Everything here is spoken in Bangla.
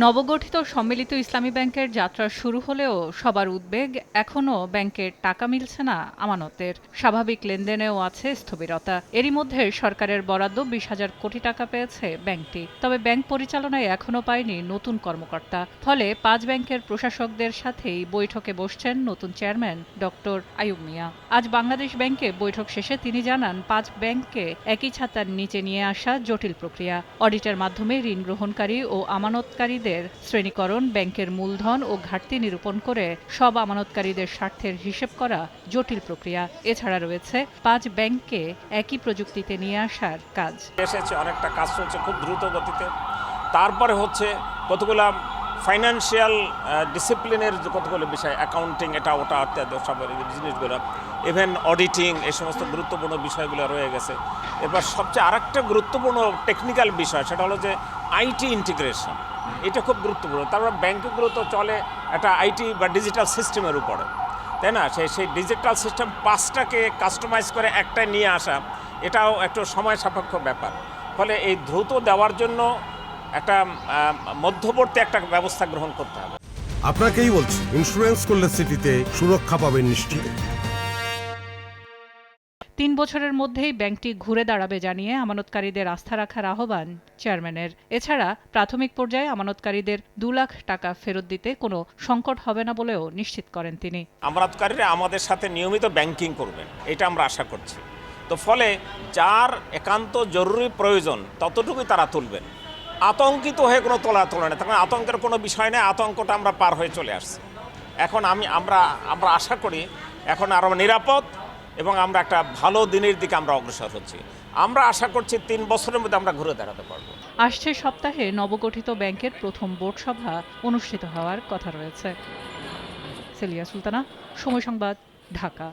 নবগঠিত সম্মিলিত ইসলামী ব্যাংকের যাত্রা শুরু হলেও সবার উদ্বেগ এখনও ব্যাংকের টাকা মিলছে না আমানতের। স্বাভাবিক লেনদেনেও আছে স্থবিরতা। এরই মধ্যে সরকারের বরাদ্দ ২০,০০০ কোটি টাকা পেয়েছে ব্যাংকটি। তবে ব্যাংক পরিচালনায় এখনও পায়নি নতুন কর্মকর্তা। ফলে ৫ ব্যাংকের প্রশাসকদের সাথেই বৈঠকে বসছেন নতুন চেয়ারম্যান ডক্টর আইয়ুব মিয়া। আজ বাংলাদেশ ব্যাংকে বৈঠক শেষে তিনি জানান, ৫ ব্যাংককে একই ছাতার নিচে নিয়ে আসা জটিল প্রক্রিয়া। অডিটের মাধ্যমে ঋণ গ্রহণকারী ও আমানতকারীদের শ্রেণীকরণ, ব্যাংকের মূলধন ও ঘাটতি নিরূপণ করে সব আমানতকারীদের স্বার্থের হিসেব করা জটিল প্রক্রিয়া। এছাড়া রয়েছে ৫ ব্যাংককে একই প্রযুক্তিতে নিয়ে আসার কাজ। এসেছে, অনেকটা কাজ চলছে খুব দ্রুত গতিতে। তারপরে হচ্ছে কতগুলা ফাইন্যান্সিয়াল ডিসিপ্লিনের যে কতগুলো বিষয়, অ্যাকাউন্টিং, এটা ওটা ইত্যাদি সব জিনিসগুলো, ইভেন অডিটিং, এই সমস্ত গুরুত্বপূর্ণ বিষয়গুলো রয়ে গেছে। এবার সবচেয়ে আরেকটা গুরুত্বপূর্ণ টেকনিক্যাল বিষয়, সেটা হলো যে আইটি ইন্টিগ্রেশন। এটা খুব গুরুত্বপূর্ণ। তারপর ব্যাংকগুলো তো চলে একটা আইটি বা ডিজিটাল সিস্টেমের উপরে, তাই না? সেই ডিজিটাল সিস্টেম ৫টাকে কাস্টমাইজ করে একটাই নিয়ে আসা, এটাও একটু সময় সাপেক্ষ ব্যাপার। ফলে এই দ্রুত দেওয়ার জন্য একটা মধ্যবর্তী একটা ব্যবস্থা গ্রহণ করতে হবে। আপনাকেই বলছি, ইন্স্যুরেন্স করলে সিটিতে সুরক্ষা পাবেন নিশ্চিত। ৩ বছরের মধ্যেই ব্যাংকটি ঘুরে দাঁড়াবে জানিয়ে আমানতকারীদের আস্থা রাখার আহ্বান চেয়ারম্যানের। এছাড়া প্রাথমিক পর্যায়ে আমানতকারীদের ২ লাখ টাকা ফেরত দিতে কোনো সংকট হবে না বলেও নিশ্চিত করেন তিনি। আমানতকারীরা আমাদের সাথে নিয়মিত ব্যাংকিং করবেন, এটা আমরা আশা করছি। তো ফলে যার একান্ত জরুরি প্রয়োজন ততটুকুই তারা তুলবেন। আতঙ্কিত হয়ে কোনো তোলে না, তখন আতঙ্কের কোনো বিষয় নেই। আতঙ্কটা আমরা পার হয়ে চলে আসছি। এখন আমরা আশা করি এখন আরও নিরাপদ এবং আমরা একটা ভালো দিনের দিকে আমরা অগ্রসর হচ্ছি। আমরা আশা করছি ৩ বছরের মধ্যে আমরা ঘুরে দাঁড়াতে পারবো। আসছে সপ্তাহে নবগঠিত ব্যাংকের প্রথম বোর্ড সভা অনুষ্ঠিত হওয়ার কথা রয়েছে। সেলিয়া সুলতানা, সময় সংবাদ, ঢাকা।